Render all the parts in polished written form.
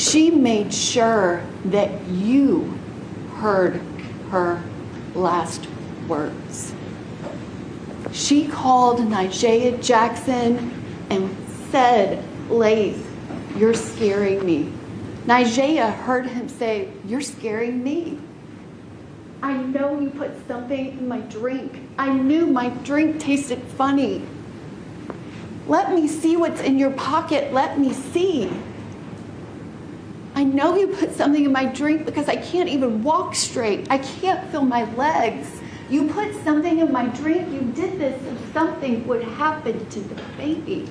She made sure that you heard her last words. She called Nigea Jackson and said, Blaise, you're scaring me. Nigea heard him say, you're scaring me. I know you put something in my drink. I knew my drink tasted funny. Let me see what's in your pocket. Let me see. I know you put something in my drink because I can't even walk straight. I can't feel my legs. You put something in my drink. You did this so something would happen to the baby.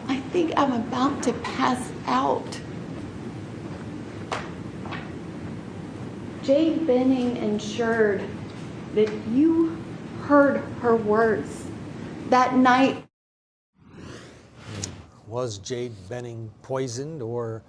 I think I'm about to pass out. Jade Benning ensured that you heard her words that night. Was Jade Benning poisoned, or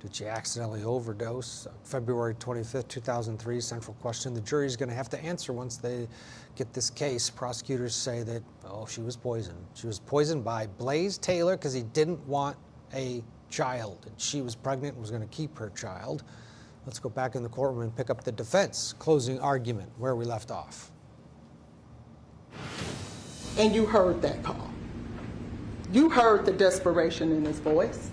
did she accidentally overdose? February 25th, 2003, central question the jury is going to have to answer once they get this case. Prosecutors say that, oh, she was poisoned. She was poisoned by Blaise Taylor because he didn't want a child, and she was pregnant and was going to keep her child. Let's go back in the courtroom and pick up the defense closing argument where we left off. And you heard that call. You heard the desperation in his voice.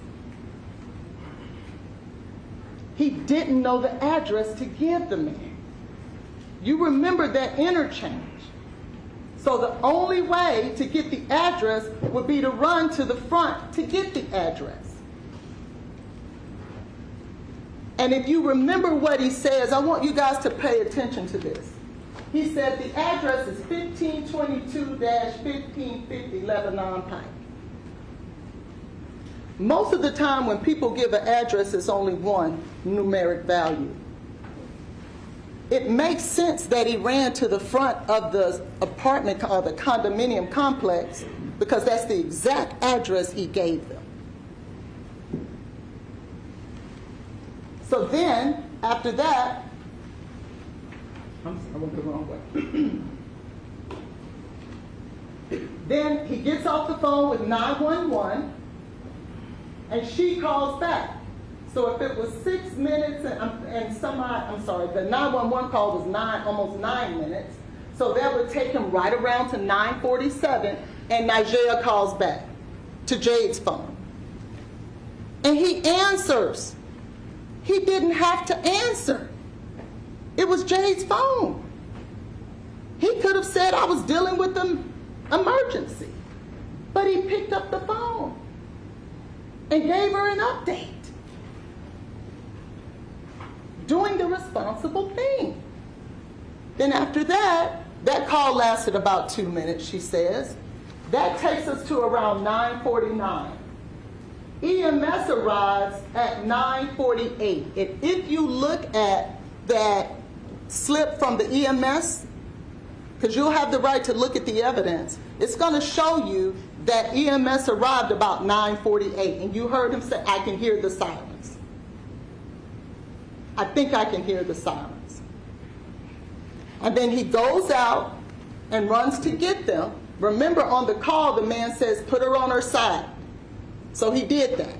He didn't know the address to give the man. You remember that interchange. So the only way to get the address would be to run to the front to get the address. And if you remember what he says, I want you guys to pay attention to this. He said the address is 1522-1550 Lebanon Pike. Most of the time when people give an address, it's only one numeric value. It makes sense that he ran to the front of the apartment or the condominium complex because that's the exact address he gave them. So then, after that, I went the wrong way. Then he gets off the phone with 911, and she calls back. So if it was 6 minutes and I'm sorry, the 911 call was almost 9 minutes. So that would take him right around to 9:47, and Nigea calls back to Jade's phone. And he answers. He didn't have to answer. It was Jade's phone. He could have said, I was dealing with an emergency. But he picked up the phone and gave her an update. Doing the responsible thing. Then after that, that call lasted about 2 minutes, she says. That takes us to around 9:49. EMS arrives at 9:48. And if you look at that slip from the EMS, because you'll have the right to look at the evidence, it's going to show you that EMS arrived about 9:48. And you heard him say, I can hear the sirens. I think I can hear the sirens. And then he goes out and runs to get them. Remember, on the call, the man says, put her on her side. So he did that.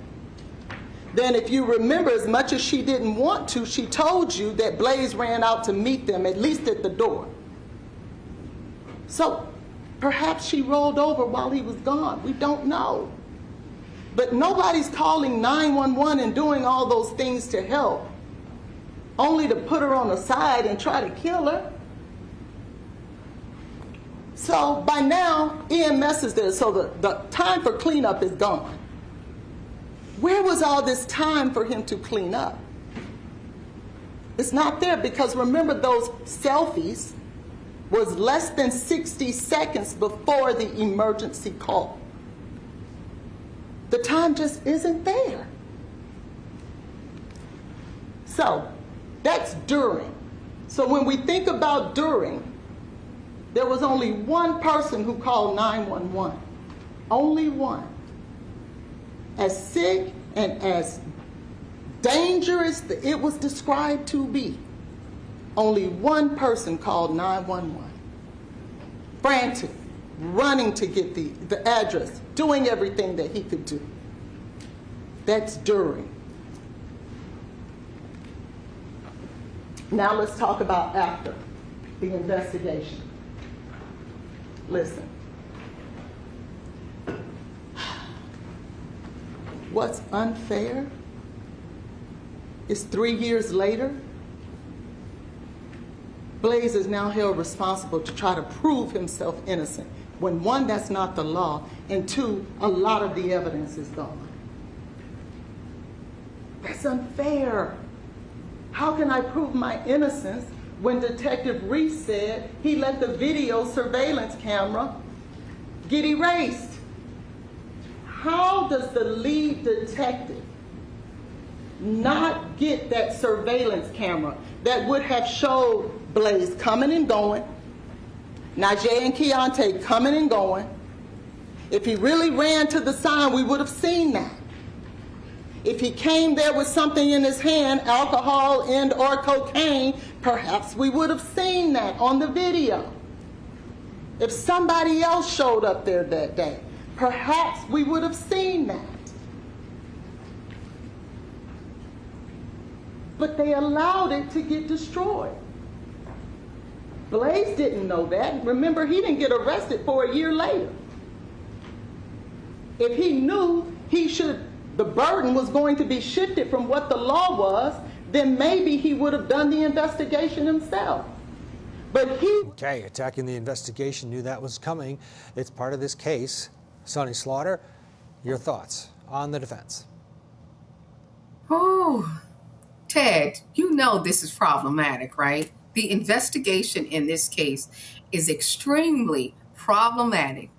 Then if you remember, as much as she didn't want to, she told you that Blaise ran out to meet them, at least at the door. So perhaps she rolled over while he was gone. We don't know. But nobody's calling 911 and doing all those things to help, only to put her on the side and try to kill her. So by now, EMS is there, so the time for cleanup is gone. Where was all this time for him to clean up? It's not there, because remember, those selfies was less than 60 seconds before the emergency call. The time just isn't there. So that's during. So when we think about during, there was only one person who called 911. Only one. As sick and as dangerous as it was described to be, only one person called 911. Frantic, running to get the address, doing everything that he could do. That's during. Now let's talk about after the investigation. Listen. What's unfair is 3 years later, Blaise is now held responsible to try to prove himself innocent, when one, that's not the law, and two, a lot of the evidence is gone. That's unfair. How can I prove my innocence when Detective Reese said he let the video surveillance camera get erased? How does the lead detective not get that surveillance camera that would have showed Blaise coming and going, Najee and Keontae coming and going? If he really ran to the sign, we would have seen that. If he came there with something in his hand, alcohol and or cocaine, perhaps we would have seen that on the video. If somebody else showed up there that day, perhaps we would have seen that. But they allowed it to get destroyed. Blaise didn't know that. Remember, he didn't get arrested for a year later. If he knew the burden was going to be shifted from what the law was, then maybe he would have done the investigation himself. But he... Okay, attacking the investigation, knew that was coming. It's part of this case. Sonny Slaughter, your thoughts on the defense? Oh, Ted, you know this is problematic, right? The investigation in this case is extremely problematic.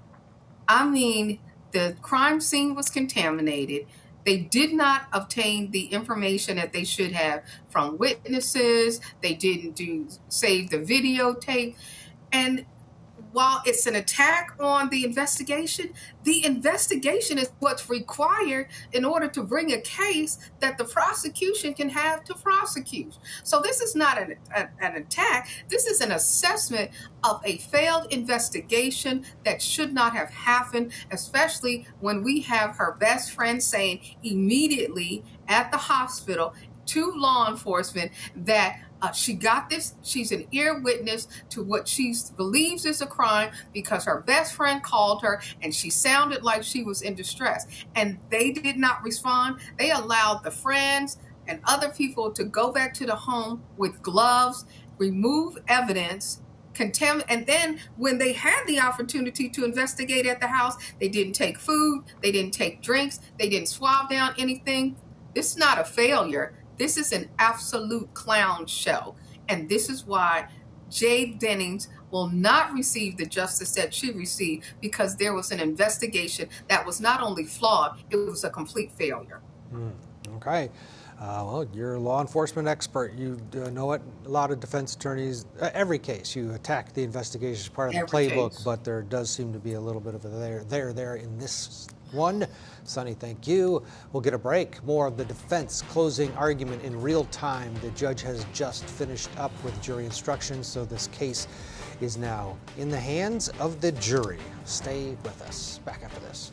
I mean, the crime scene was contaminated. They did not obtain the information that they should have from witnesses. They didn't save the videotape. And while it's an attack on the investigation is what's required in order to bring a case that the prosecution can have to prosecute. So this is not an attack. This is an assessment of a failed investigation that should not have happened, especially when we have her best friend saying immediately at the hospital to law enforcement that she got this. She's an ear witness to what she believes is a crime because her best friend called her and she sounded like she was in distress. And they did not respond. They allowed the friends and other people to go back to the home with gloves, remove evidence, and then when they had the opportunity to investigate at the house, they didn't take food, they didn't take drinks, they didn't swab down anything. This is not a failure. This is an absolute clown show. And this is why Jade Dennings will not receive the justice that she received, because there was an investigation that was not only flawed, it was a complete failure. Okay. Well, you're a law enforcement expert. You know it. A lot of defense attorneys, every case, you attack the investigation as part of the playbook, but there does seem to be a little bit of a there in this one. Sonny, thank you. We'll get a break. More of the defense closing argument in real time. The judge has just finished up with jury instructions, so this case is now in the hands of the jury. Stay with us. Back after this.